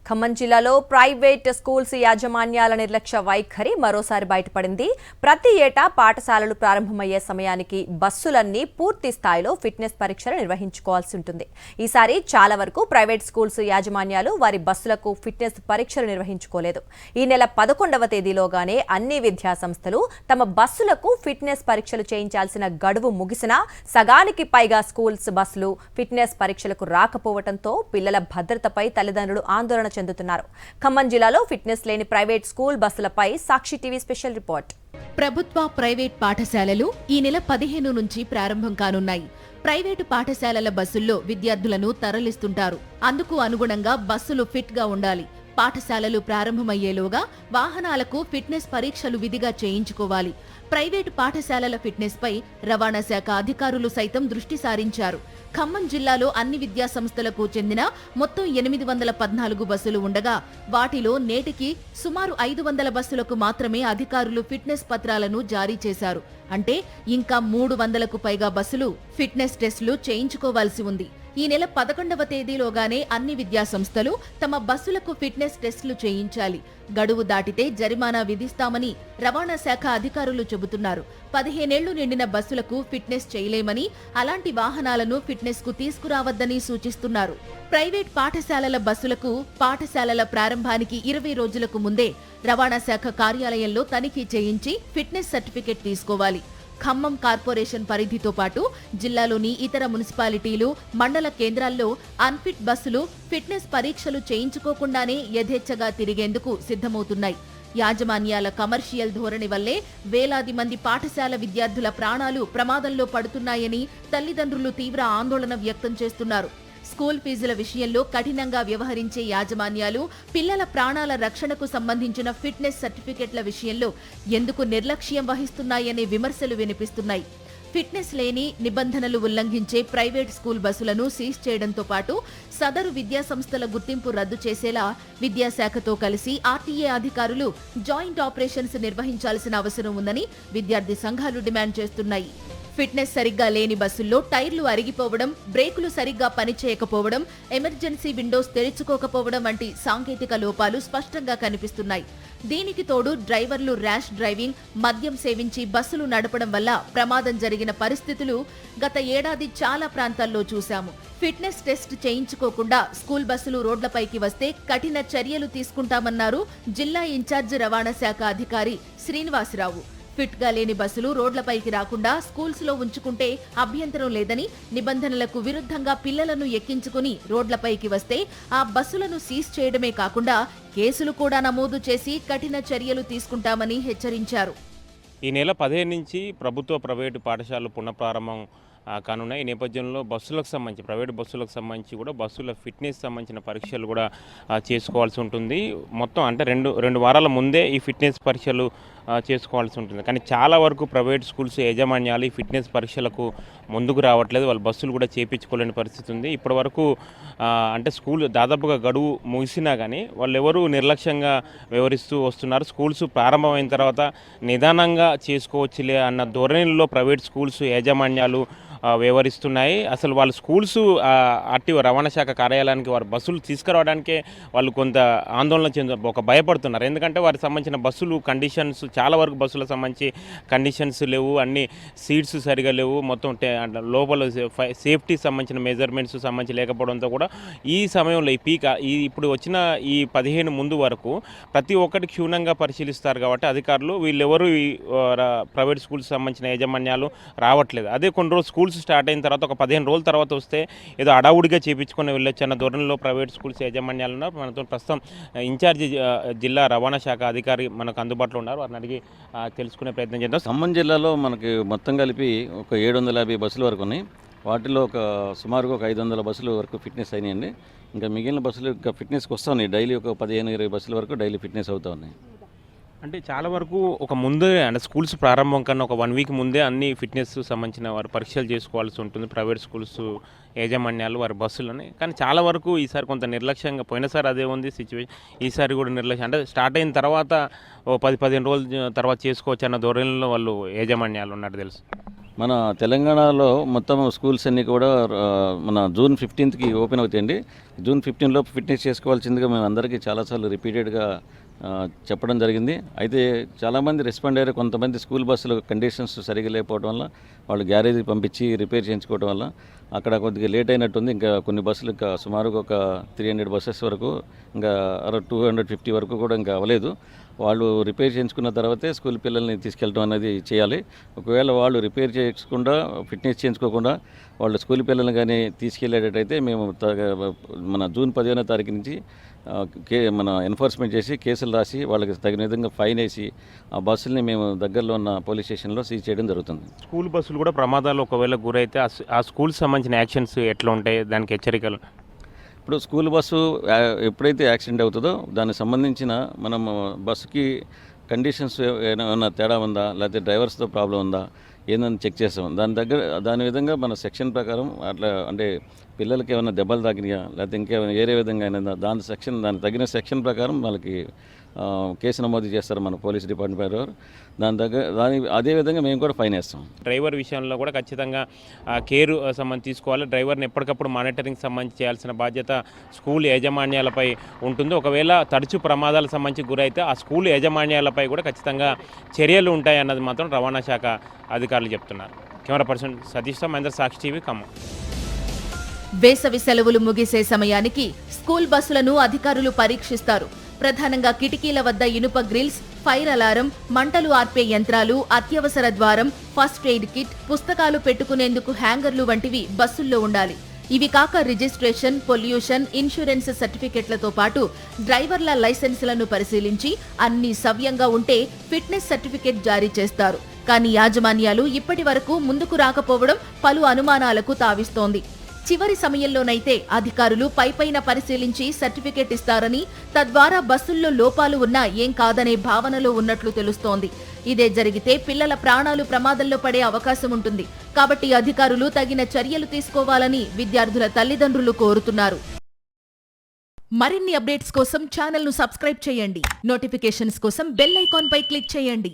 ఖమ్మం జిల్లాలో private schools యాజమాన్యాల నిర్లక్ష్య వైఖరి మరోసారి బయటపడింది. ప్రతి ఏటా పాఠశాలలు ప్రారంభమయ్యే సమయానికి బస్సులన్నీ పూర్తి స్థాయిలో ఫిట్నెస్ పరీక్షలు నిర్వహించుకోవాల్సి ఉంటుంది. ఈసారి చాలా వరకు ప్రైవేట్ స్కూల్స్ యాజమాన్యాలు వారి బస్సులకు ఫిట్నెస్ పరీక్షలు నిర్వహించుకోలేదు. ఈ నెల 11వ తేదీలోగానే అన్ని విద్యా సంస్థలు తమ బస్సులకు ఫిట్నెస్ పరీక్షలు చేయించాల్సిన గడువు ముగిసినా సగానికి పైగా స్కూల్స్ బస్సులు ఫిట్నెస్ పరీక్షలకు రాకపోవడంతో పిల్లల భద్రతపై తల్లిదండ్రులు ఆందోళన చెందుతున్నారు. ఖమ్మం జిల్లాలో ఫిట్నెస్ లేని ప్రైవేట్ స్కూల్ బస్సులపై సాక్షి టీవీ స్పెషల్ రిపోర్ట్. ప్రభుత్వ ప్రైవేట్ పాఠశాలలు ఈ నెల 15 నుంచి ప్రారంభం కానున్నాయి. ప్రైవేటు పాఠశాలల బస్సుల్లో విద్యార్థులను తరలిస్తుంటారు. అందుకు అనుగుణంగా బస్సులు ఫిట్ గా ఉండాలి. పాఠశాలలు ప్రారంభమయ్యేలోగా వాహనాలకు ఫిట్నెస్ పరీక్షలు విధిగా చేయించుకోవాలి. ప్రైవేటు పాఠశాలల ఫిట్నెస్ పై రవాణా శాఖ అధికారులు సైతం దృష్టి సారించారు. ఖమ్మం జిల్లాలో అన్ని విద్యా సంస్థలకు చెందిన మొత్తం 814 బస్సులు ఉండగా వాటిలో నేటికి సుమారు 500 బస్సులకు మాత్రమే అధికారులు ఫిట్నెస్ పత్రాలను జారీ చేశారు. అంటే ఇంకా 300కు పైగా బస్సులు ఫిట్నెస్ టెస్టులు చేయించుకోవాల్సి ఉంది. ఈ నెల 11వ తేదీలోగానే అన్ని విద్యా సంస్థలు తమ బస్సులకు ఫిట్నెస్ టెస్టులు చేయించాలి. గడువు దాటితే జరిమానా విధిస్తామని రవాణా శాఖ అధికారులు చెబుతున్నారు. 15 ఏళ్లు నిండిన బస్సులకు ఫిట్నెస్ చేయలేమని, అలాంటి వాహనాలను ఫిట్నెస్ కు తీసుకురావద్దని సూచిస్తున్నారు. ప్రైవేట్ పాఠశాలల బస్సులకు పాఠశాలల ప్రారంభానికి 20 రోజులకు ముందే రవాణా శాఖ కార్యాలయంలో తనిఖీ చేయించి ఫిట్నెస్ సర్టిఫికెట్ తీసుకోవాలి. ఖమ్మం కార్పొరేషన్ పరిధితో పాటు జిల్లాలోని ఇతర మున్సిపాలిటీలు, మండల కేంద్రాల్లో అన్ఫిట్ బస్సులు ఫిట్నెస్ పరీక్షలు చేయించుకోకుండానే యథేచ్ఛగా తిరిగేందుకు సిద్ధమవుతున్నాయి. యాజమాన్యాల కమర్షియల్ ధోరణి వల్లే వేలాది మంది పాఠశాల విద్యార్థుల ప్రాణాలు ప్రమాదంలో పడుతున్నాయని తల్లిదండ్రులు తీవ్ర ఆందోళన వ్యక్తం చేస్తున్నారు. స్కూల్ ఫీజుల విషయంలో కఠినంగా వ్యవహరించే యాజమాన్యాలు పిల్లల ప్రాణాల రక్షణకు సంబంధించిన ఫిట్నెస్ సర్టిఫికెట్ల విషయంలో ఎందుకు నిర్లక్ష్యం వహిస్తున్నాయనే విమర్శలు వినిపిస్తున్నాయి. ఫిట్నెస్ లేని, నిబంధనలు ఉల్లంఘించే ప్రైవేట్ స్కూల్ బస్సులను సీజ్ చేయడంతో పాటు సదరు విద్యాసంస్థల గుర్తింపు రద్దు చేసేలా విద్యాశాఖతో కలిసి ఆర్టీఏ అధికారులు జాయింట్ ఆపరేషన్స్ నిర్వహించాల్సిన అవసరం ఉందని విద్యార్థి సంఘాలు డిమాండ్ చేస్తున్నాయి. ఫిట్నెస్ సరిగ్గా లేని బస్సుల్లో టైర్లు అరిగిపోవడం, బ్రేకులు సరిగ్గా పనిచేయకపోవడం, ఎమర్జెన్సీ విండోస్ తెరుచుకోకపోవడం వంటి సాంకేతిక లోపాలు స్పష్టంగా కనిపిస్తున్నాయి. దీనికి తోడు డ్రైవర్లు ర్యాష్ డ్రైవింగ్, మద్యం సేవించి బస్సులు నడపడం వల్ల ప్రమాదం జరిగిన పరిస్థితులు గత ఏడాది చాలా ప్రాంతాల్లో చూశాము. ఫిట్నెస్ టెస్ట్ చేయించుకోకుండా స్కూల్ బస్సులు రోడ్లపైకి వస్తే కఠిన చర్యలు తీసుకుంటామన్నారు జిల్లా ఇన్ఛార్జ్ రవాణా శాఖ అధికారి శ్రీనివాసరావు. ఫిట్ గా లేని బస్సులు రోడ్లపైకి రాకుండా స్కూల్స్ లో ఉంచుకుంటే అభ్యంతరం లేదని, నిబంధనలకు విరుద్ధంగా పిల్లలను ఎక్కించుకుని రోడ్లపైకి వస్తే ఆ బస్సులను సీజ్ చేయడమే కాకుండా కేసులు కూడా నమోదు చేసి కఠిన చర్యలు తీసుకుంటామని హెచ్చరించారు. ఈ నెల 15 నుంచి ప్రభుత్వ ప్రైవేటు పాఠశాలలు పునఃప్రారంభం కానున్నాయి. ఈ నేపథ్యంలో బస్సులకు సంబంధించి, ప్రైవేట్ బస్సులకు సంబంధించి కూడా బస్సుల ఫిట్నెస్ సంబంధించిన పరీక్షలు కూడా చేసుకోవాల్సి ఉంటుంది. మొత్తం అంటే రెండు వారాల ముందే ఈ ఫిట్నెస్ పరీక్షలు చేసుకోవాల్సి ఉంటుంది. కానీ చాలా వరకు ప్రైవేట్ స్కూల్స్ యాజమాన్యాలు ఈ ఫిట్నెస్ పరీక్షలకు ముందుకు రావట్లేదు. వాళ్ళు బస్సులు కూడా చేయించుకోలేని పరిస్థితి ఉంది. ఇప్పటి వరకు అంటే స్కూల్ దాదాపుగా గడువు ముగిసినా కానీ వాళ్ళు ఎవరు నిర్లక్ష్యంగా వ్యవహరిస్తూ వస్తున్నారు. స్కూల్స్ ప్రారంభమైన తర్వాత నిదానంగా చేసుకోవచ్చులే అన్న ధోరణిలో ప్రైవేట్ స్కూల్స్ యాజమాన్యాలు వ్యవహరిస్తున్నాయి. అసలు వాళ్ళ స్కూల్స్ ఆర్టీఓ రవాణా శాఖ కార్యాలయానికి వారి బస్సులు తీసుకురావడానికే వాళ్ళు కొంత ఆందోళన భయపడుతున్నారు. ఎందుకంటే వారికి సంబంధించిన బస్సులు కండిషన్స్, చాలా వరకు బస్సులకు సంబంధించి కండిషన్స్ లేవు, అన్ని సీట్స్ సరిగా లేవు, మొత్తం లోపల సేఫ్టీ సంబంధించిన మెజర్మెంట్స్ సంబంధించి లేకపోవడంతో కూడా ఈ సమయంలో ఇప్పుడు వచ్చిన ఈ 15 ముందు వరకు ప్రతి ఒక్కటి క్షుణ్ణంగా పరిశీలిస్తారు. కాబట్టి అధికారులు వీళ్ళెవరు ప్రైవేట్ స్కూల్స్ సంబంధించిన యాజమాన్యాలు రావట్లేదు. అదే కొన్ని రోజులు స్కూల్స్ స్టార్ట్ అయిన తర్వాత ఒక 15 రోజుల తర్వాత వస్తే ఏదో అడావుడిగా చేయించుకొని వెళ్ళొచ్చు అన్న ధోరణిలో ప్రైవేట్ స్కూల్స్ యాజమాన్యాలు ఉన్నారు. మనతో ప్రస్తుతం ఇన్ఛార్జి జిల్లా రవాణా శాఖ అధికారి మనకు అందుబాటులో ఉన్నారు. వారిని అడిగి తెలుసుకునే ప్రయత్నం చేద్దాం. ఖమ్మం జిల్లాలో మనకి మొత్తం కలిపి ఒక 750 బస్సుల వరకు ఉన్నాయి. వాటిలో సుమారుగా ఒక 500 బస్సుల వరకు ఫిట్నెస్ అయినాయండి. ఇంకా మిగిలిన బస్సులు ఇంకా ఫిట్నెస్కి వస్తూ ఉన్నాయి. డైలీ ఒక 15-20 బస్సుల వరకు డైలీ ఫిట్నెస్ అవుతూ ఉన్నాయి. అంటే చాలా వరకు ఒక ముందే అంటే స్కూల్స్ ప్రారంభం కన్నా ఒక 1 వీక్ ముందే అన్ని ఫిట్నెస్ సంబంధించిన వారు పరీక్షలు చేసుకోవాల్సి ఉంటుంది ప్రైవేట్ స్కూల్స్ యాజమాన్యాలు వారి బస్సులని. కానీ చాలా వరకు ఈసారి కొంత నిర్లక్ష్యంగా, పోయినసారి అదే ఉంది సిచ్యువేషన్, ఈసారి కూడా నిర్లక్ష్యం. అంటే స్టార్ట్ అయిన తర్వాత ఓ 10-15 రోజుల తర్వాత చేసుకోవచ్చు అన్న ధోరణిలో వాళ్ళు యాజమాన్యాలు ఉన్నట్టు తెలుసు. మన తెలంగాణలో మొత్తం స్కూల్స్ అన్నీ కూడా మన జూన్ 15కి ఓపెన్ అవుతాయండి. జూన్ 15 లోపు ఫిట్నెస్ చేసుకోవాల్సిందిగా మేము అందరికీ చాలాసార్లు రిపీటెడ్గా చెప్పడం జరిగింది. అయితే చాలామంది రెస్పాండ్ అయ్యారు. కొంతమంది స్కూల్ బస్సులు కండిషన్స్ సరిగా లేకపోవడం వల్ల వాళ్ళు గ్యారేజ్కి పంపించి రిపేర్ చేయించుకోవడం వల్ల అక్కడ కొద్దిగా లేట్ అయినట్టుంది. ఇంకా కొన్ని బస్సులు ఇంకా సుమారుగా ఒక 300 బస్సెస్ వరకు, ఇంకా 250 వరకు కూడా ఇంకా అవ్వలేదు. వాళ్ళు రిపేర్ చేయించుకున్న తర్వాతే స్కూల్ పిల్లల్ని తీసుకెళ్ళడం అనేది చేయాలి. ఒకవేళ వాళ్ళు రిపేర్ చేయకుండా ఫిట్నెస్ చేయించుకోకుండా వాళ్ళు స్కూల్ పిల్లల్ని కానీ తీసుకెళ్ళేటట్టయితే మేము మన జూన్ 15వ తారీఖు నుంచి మన ఎన్ఫోర్స్మెంట్ చేసి కేసులు రాసి వాళ్ళకి తగిన విధంగా ఫైన్ వేసి ఆ బస్సుల్ని మేము దగ్గరలో ఉన్న పోలీస్ స్టేషన్లో సీజ్ చేయడం జరుగుతుంది. స్కూల్ బస్సులు కూడా ప్రమాదాలు ఒకవేళ గురైతే ఆ స్కూల్కి సంబంధించిన యాక్షన్స్ ఎట్లా ఉంటాయి, దానికి హెచ్చరికలు? ఇప్పుడు స్కూల్ బస్సు ఎప్పుడైతే యాక్సిడెంట్ అవుతుందో దానికి సంబంధించిన మనం బస్సుకి కండిషన్స్ ఏమైనా తేడా ఉందా, లేకపోతే డ్రైవర్స్తో ప్రాబ్లం ఉందా ఏందని చెక్ చేస్తాం. దాని విధంగా మన సెక్షన్ ప్రకారం అట్లా అంటే పిల్లలకి ఏమైనా దెబ్బలు తాకినాయా, లేకపోతే ఇంకేమైనా వేరే విధంగా అయినా దాని తగిన సెక్షన్ ప్రకారం వాళ్ళకి కేసు నమోదు చేస్తారు మన పోలీస్ డిపార్ట్మెంట్ వారు. అదే విధంగా మేము కూడా ఫైన్ వేస్తాం. డ్రైవర్ విషయంలో కూడా ఖచ్చితంగా కేర్ సంబంధించి తీసుకోవాలి. డ్రైవర్ని ఎప్పటికప్పుడు మానిటరింగ్ సంబంధించి చేయాల్సిన బాధ్యత స్కూల్ యాజమాన్యాలపై ఉంటుంది. ఒకవేళ తరచు ప్రమాదాలకు సంబంధించి గురైతే ఆ స్కూల్ యాజమాన్యాలపై కూడా ఖచ్చితంగా చర్యలు ఉంటాయి అన్నది మాత్రం రవాణా శాఖ అధికారులు చెప్తున్నారు. కెమెరా పర్సన్ సతీష్తో మహేంద్ర, సాక్షి టీవీ, ఖమ్మం. వేసవి సెలవులు ముగిసే సమయానికి స్కూల్ బస్సులను అధికారులు పరీక్షిస్తారు. ప్రధానంగా కిటికీల వద్ద ఇనుప గ్రిల్స్, ఫైర్ అలారం, మంటలు ఆర్పే యంత్రాలు, అత్యవసర ద్వారం, ఫస్ట్ ఎయిడ్ కిట్, పుస్తకాలు పెట్టుకునేందుకు హ్యాంగర్లు వంటివి బస్సుల్లో ఉండాలి. ఇవి కాక రిజిస్ట్రేషన్, పొల్యూషన్, ఇన్సూరెన్స్ సర్టిఫికెట్లతో పాటు డ్రైవర్ల లైసెన్సులను పరిశీలించి అన్ని సవ్యంగా ఉంటే ఫిట్నెస్ సర్టిఫికెట్ జారీ చేస్తారు. కానీ యాజమాన్యాలు ఇప్పటి వరకు ముందుకు రాకపోవడం పలు అనుమానాలకు తావిస్తోంది. చివరి సమయంలోనైతే అధికారులు పైపైన పరిశీలించి సర్టిఫికెట్ ఇస్తారని, తద్వారా బస్సుల్లో లోపాలు ఉన్నా ఏం కాదనే భావనలో ఉన్నట్లు తెలుస్తోంది. ఇదే జరిగితే పిల్లల ప్రాణాలు ప్రమాదంలో పడే అవకాశం ఉంటుంది. కాబట్టి అధికారులు తగిన చర్యలు తీసుకోవాలని విద్యార్థుల తల్లిదండ్రులు కోరుతున్నారు. మరిన్ని అప్డేట్స్ కోసం ఛానల్ను సబ్స్క్రైబ్ చేయండి. నోటిఫికేషన్స్ కోసం బెల్ ఐకాన్ పై క్లిక్ చేయండి.